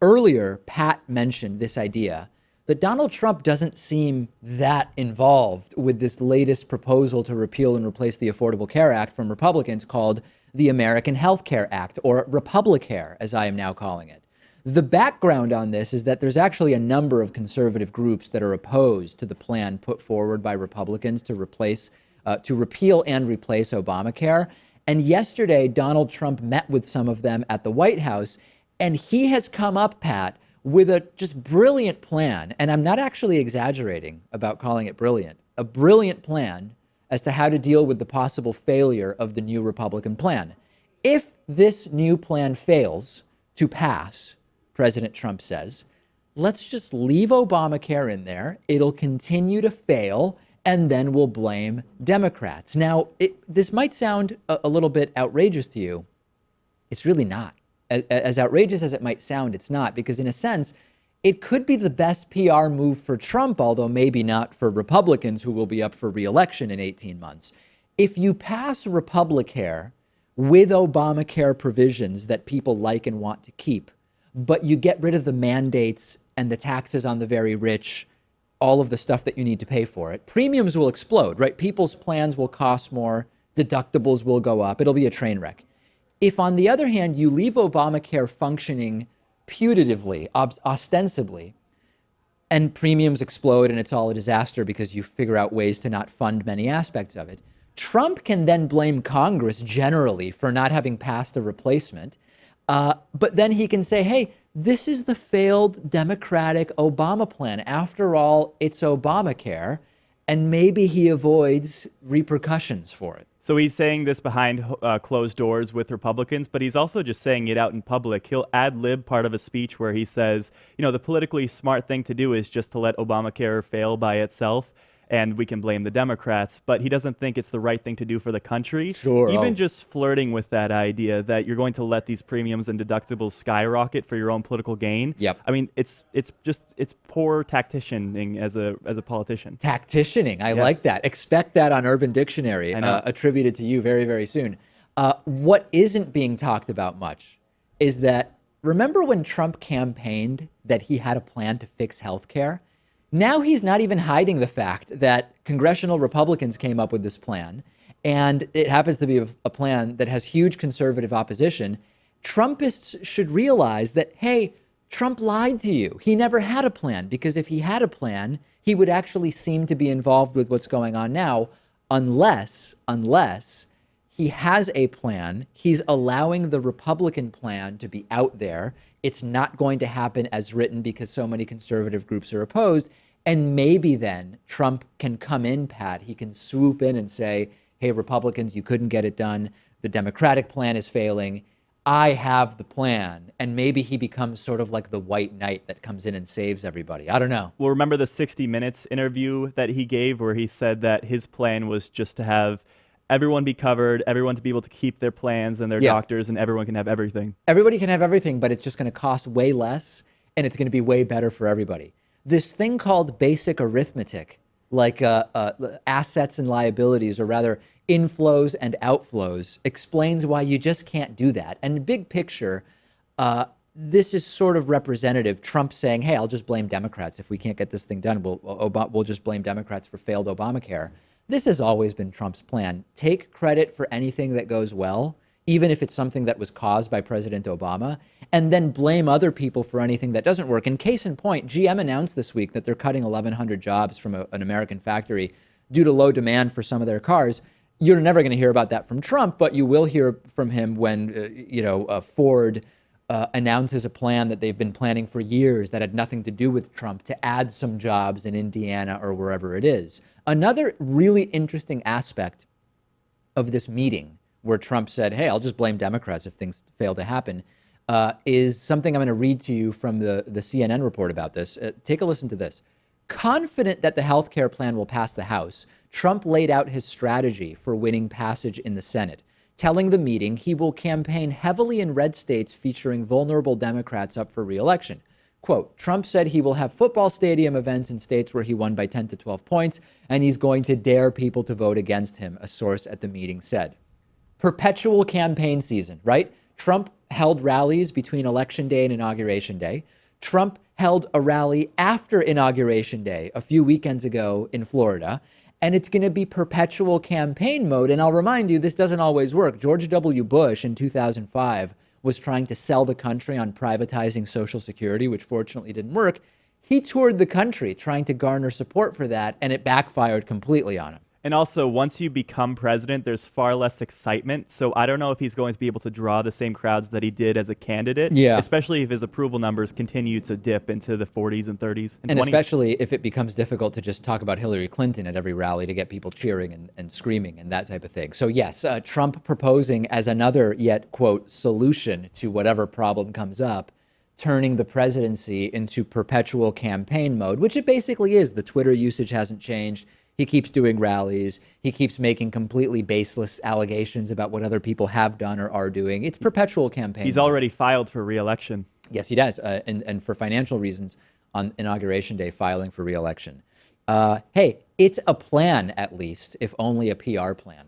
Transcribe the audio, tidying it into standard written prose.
Earlier, Pat mentioned this idea that Donald Trump doesn't seem that involved with this latest proposal to repeal and replace the Affordable Care Act from Republicans called the American Health Care Act, or Republicare, as I am now calling it. The background on this is that there's actually a number of conservative groups that are opposed to the plan put forward by Republicans to repeal and replace Obamacare. And yesterday, Donald Trump met with some of them at the White House, and he has come up, Pat, with a just brilliant plan. And I'm not actually exaggerating about calling it brilliant. A brilliant plan as to how to deal with the possible failure of the new Republican plan. If this new plan fails to pass, President Trump says, let's just leave Obamacare in there. It'll continue to fail, and then we'll blame Democrats. Now, this might sound a little bit outrageous to you. It's really not. As outrageous as it might sound, it's not, because in a sense, it could be the best PR move for Trump, although maybe not for Republicans who will be up for re-election in 18 months. If you pass Republicare with Obamacare provisions that people like and want to keep, but you get rid of the mandates and the taxes on the very rich, all of the stuff that you need to pay for it, premiums will explode, right? People's plans will cost more, deductibles will go up, it'll be a train wreck. If, on the other hand, you leave Obamacare functioning putatively, ostensibly, and premiums explode and it's all a disaster because you figure out ways to not fund many aspects of it, Trump can then blame Congress generally for not having passed a replacement. But then he can say, hey, this is the failed Democratic Obama plan. After all, it's Obamacare. And maybe he avoids repercussions for it. So he's saying this behind closed doors with Republicans, but he's also just saying it out in public. He'll ad-lib part of a speech where he says, you know, the politically smart thing to do is just to let Obamacare fail by itself, and we can blame the Democrats. But he doesn't think it's the right thing to do for the country. Sure. Even just flirting with that idea that you're going to let these premiums and deductibles skyrocket for your own political gain. Yep. I mean, it's poor tacticianing as a politician. Tacticianing. I Yes. like that. Expect that on Urban Dictionary, attributed to you very, very soon. What isn't being talked about much is that, remember when Trump campaigned that he had a plan to fix healthcare? Now he's not even hiding the fact that congressional Republicans came up with this plan, and it happens to be a plan that has huge conservative opposition. Trumpists should realize that, hey, Trump lied to you. He never had a plan, because if he had a plan, he would actually seem to be involved with what's going on now, unless he has a plan. He's allowing the Republican plan to be out there. It's not going to happen as written because so many conservative groups are opposed. And maybe then Trump can come in, Pat. He can swoop in and say, hey, Republicans, you couldn't get it done. The Democratic plan is failing. I have the plan. And maybe he becomes sort of like the white knight that comes in and saves everybody. I don't know. Well, remember the 60 Minutes interview that he gave where he said that his plan was just to have everyone be covered, everyone to be able to keep their plans and their doctors, and everyone can have everything. Everybody can have everything, but it's just going to cost way less, and it's going to be way better for everybody. This thing called basic arithmetic, like assets and liabilities, or rather inflows and outflows, explains why you just can't do that. And big picture, this is sort of representative. Trump saying, hey, I'll just blame Democrats. If we can't get this thing done, we'll just blame Democrats for failed Obamacare. This has always been Trump's plan. Take credit for anything that goes well, even if it's something that was caused by President Obama, and then blame other people for anything that doesn't work. And case in point, GM announced this week that they're cutting 1,100 jobs from an American factory due to low demand for some of their cars. You're never going to hear about that from Trump, but you will hear from him when, Ford announces a plan that they've been planning for years that had nothing to do with Trump to add some jobs in Indiana or wherever it is. Another really interesting aspect of this meeting where Trump said, hey, I'll just blame Democrats if things fail to happen, is something I'm going to read to you from the CNN report about this. Take a listen to this. Confident that the health care plan will pass the House, Trump laid out his strategy for winning passage in the Senate, telling the meeting he will campaign heavily in red states featuring vulnerable Democrats up for re-election. Quote, Trump said he will have football stadium events in states where he won by 10 to 12 points, and he's going to dare people to vote against him, a source at the meeting said. Perpetual campaign season, right? Trump held rallies between Election Day and Inauguration Day. Trump held a rally after Inauguration Day a few weekends ago in Florida. And it's going to be perpetual campaign mode. And I'll remind you, this doesn't always work. George W. Bush in 2005 was trying to sell the country on privatizing Social Security, which fortunately didn't work. He toured the country trying to garner support for that, and it backfired completely on him. And also, once you become president, there's far less excitement. So I don't know if he's going to be able to draw the same crowds that he did as a candidate. Yeah. Especially if his approval numbers continue to dip into the 40s and 30s and 20s. And especially if it becomes difficult to just talk about Hillary Clinton at every rally to get people cheering and screaming and that type of thing. So yes, Trump proposing as another yet, quote, solution to whatever problem comes up, turning the presidency into perpetual campaign mode, which it basically is. The Twitter usage hasn't changed. He keeps doing rallies. He keeps making completely baseless allegations about what other people have done or are doing. It's perpetual campaign. He's already filed for re-election. Yes, he does. And for financial reasons on Inauguration Day, filing for re-election. Hey, it's a plan, at least, if only a PR plan.